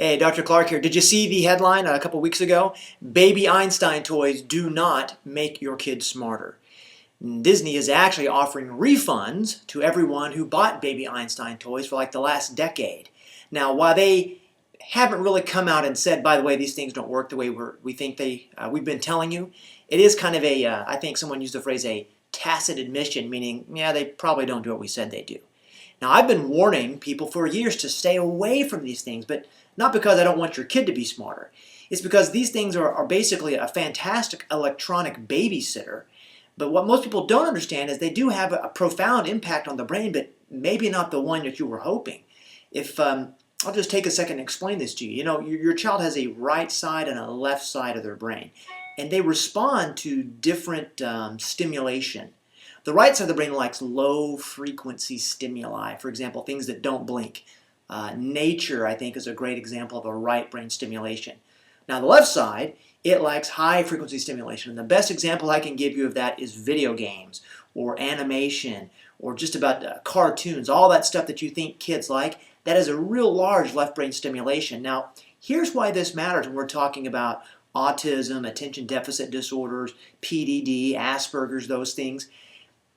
Hey, Dr. Clark here. Did you see the headline a couple weeks ago? Baby Einstein toys do not make your kids smarter. Disney is actually offering refunds to everyone who bought Baby Einstein toys for like the last decade. Now, while they haven't really come out and said, by the way, these things don't work the way we think we've been telling you, it is kind of I think someone used the phrase a tacit admission, meaning, yeah, they probably don't do what we said they do. Now, I've been warning people for years to stay away from these things, but not because I don't want your kid to be smarter. It's because these things are basically a fantastic electronic babysitter. But what most people don't understand is they do have a profound impact on the brain, but maybe not the one that you were hoping. I'll just take a second to explain this to you. You know, your child has a right side and a left side of their brain, and they respond to different stimulation. The right side of the brain likes low-frequency stimuli, for example, things that don't blink. Nature, I think, is a great example of a right brain stimulation. Now, the left side, it likes high-frequency stimulation. And the best example I can give you of that is video games or animation or just about cartoons, all that stuff that you think kids like. That is a real large left brain stimulation. Now, here's why this matters when we're talking about autism, attention deficit disorders, PDD, Asperger's, those things.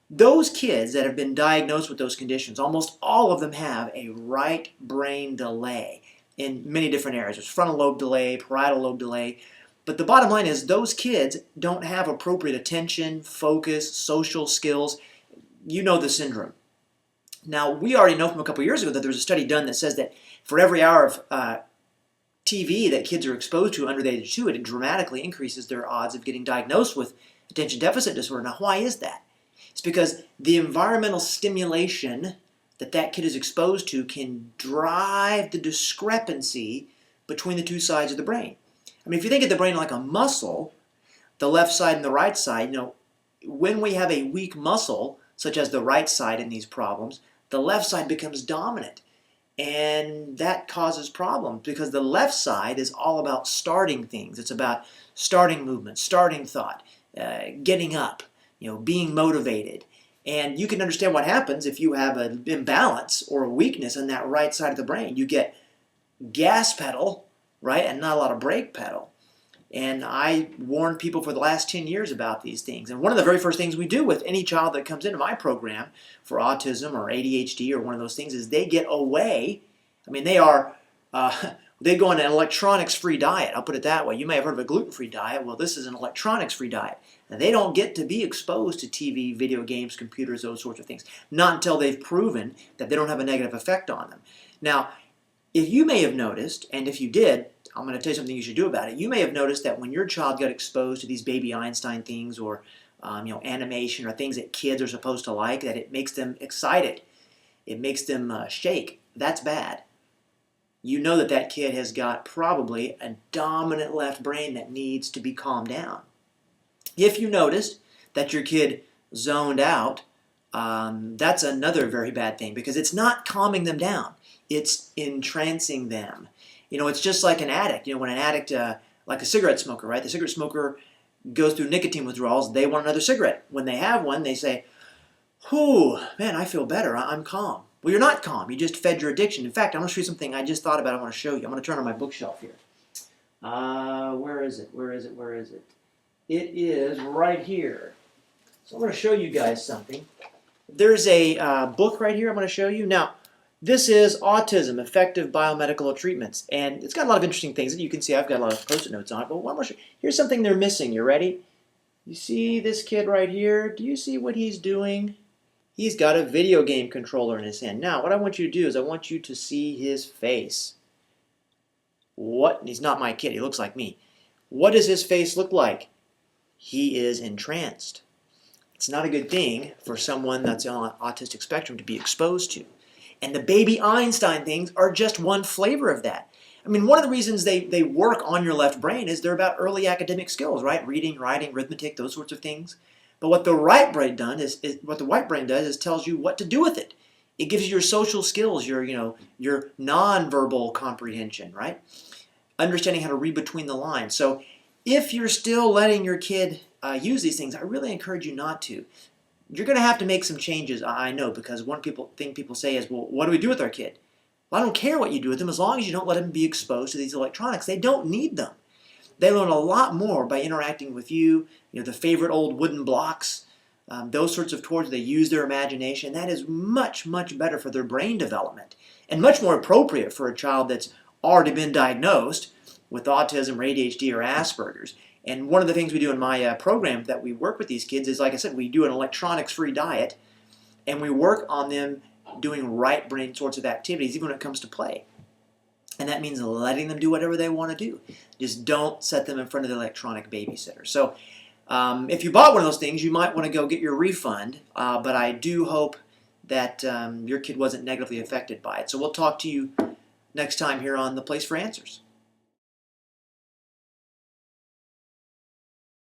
Those kids that have been diagnosed with those conditions, almost all of them have a right brain delay in many different areas. There's frontal lobe delay, parietal lobe delay. But the bottom line is those kids don't have appropriate attention, focus, social skills. You know the syndrome. Now, we already know from a couple years ago that there was a study done that says that for every hour of TV that kids are exposed to under the age of 2, it dramatically increases their odds of getting diagnosed with attention deficit disorder. Now, why is that? It's because the environmental stimulation that kid is exposed to can drive the discrepancy between the two sides of the brain. I mean, if you think of the brain like a muscle, the left side and the right side, you know, when we have a weak muscle, such as the right side in these problems, the left side becomes dominant. And that causes problems because the left side is all about starting things. It's about starting movement, starting thought, getting up, you know, being motivated. And you can understand what happens if you have an imbalance or a weakness in that right side of the brain. You get gas pedal, right, and not a lot of brake pedal. And I warned people for the last 10 years about these things. And one of the very first things we do with any child that comes into my program for autism or ADHD or one of those things is they get away. I mean, they go on an electronics-free diet. I'll put it that way. You may have heard of a gluten-free diet. Well, this is an electronics-free diet. And they don't get to be exposed to TV, video games, computers, those sorts of things. Not until they've proven that they don't have a negative effect on them. Now, if you may have noticed, and if you did, I'm going to tell you something you should do about it. You may have noticed that when your child got exposed to these Baby Einstein things or animation or things that kids are supposed to like, that it makes them excited. It makes them shake. That's bad. You know that kid has got probably a dominant left brain that needs to be calmed down. If you noticed that your kid zoned out, that's another very bad thing because it's not calming them down. It's entrancing them. You know, it's just like an addict. You know, when an addict, like a cigarette smoker, right? The cigarette smoker goes through nicotine withdrawals. They want another cigarette. When they have one, they say, "Whew, man, I feel better. I'm calm." Well, you're not calm. You just fed your addiction. In fact, I'm going to show you something I just thought about I want to show you. I'm going to turn on my bookshelf here. Where is it? Where is it? Where is it? It is right here. So I'm going to show you guys something. There's a book right here I'm going to show you. Now, this is Autism, Effective Biomedical Treatments. And it's got a lot of interesting things. You can see I've got a lot of Post-it notes on it. But one more. Here's something they're missing. You ready? You see this kid right here? Do you see what he's doing? He's got a video game controller in his hand. Now, what I want you to do is I want you to see his face. What? He's not my kid. He looks like me. What does his face look like? He is entranced. It's not a good thing for someone that's on the autistic spectrum to be exposed to. And the Baby Einstein things are just one flavor of that. I mean, one of the reasons they work on your left brain is they're about early academic skills, right? Reading, writing, arithmetic, those sorts of things. But what the right brain does is tells you what to do with it. It gives you your social skills, your nonverbal comprehension, right? Understanding how to read between the lines. So if you're still letting your kid use these things, I really encourage you not to. You're going to have to make some changes, I know, because one thing people say is, well, what do we do with our kid? Well, I don't care what you do with them as long as you don't let them be exposed to these electronics. They don't need them. They learn a lot more by interacting with you, the favorite old wooden blocks, those sorts of toys. They use their imagination. That is much, much better for their brain development and much more appropriate for a child that's already been diagnosed with autism or ADHD or Asperger's. And one of the things we do in my program that we work with these kids is, like I said, we do an electronics-free diet, and we work on them doing right brain sorts of activities, even when it comes to play. And that means letting them do whatever they want to do. Just don't set them in front of the electronic babysitter. So if you bought one of those things, you might want to go get your refund, but I do hope that your kid wasn't negatively affected by it. So we'll talk to you next time here on The Place for Answers.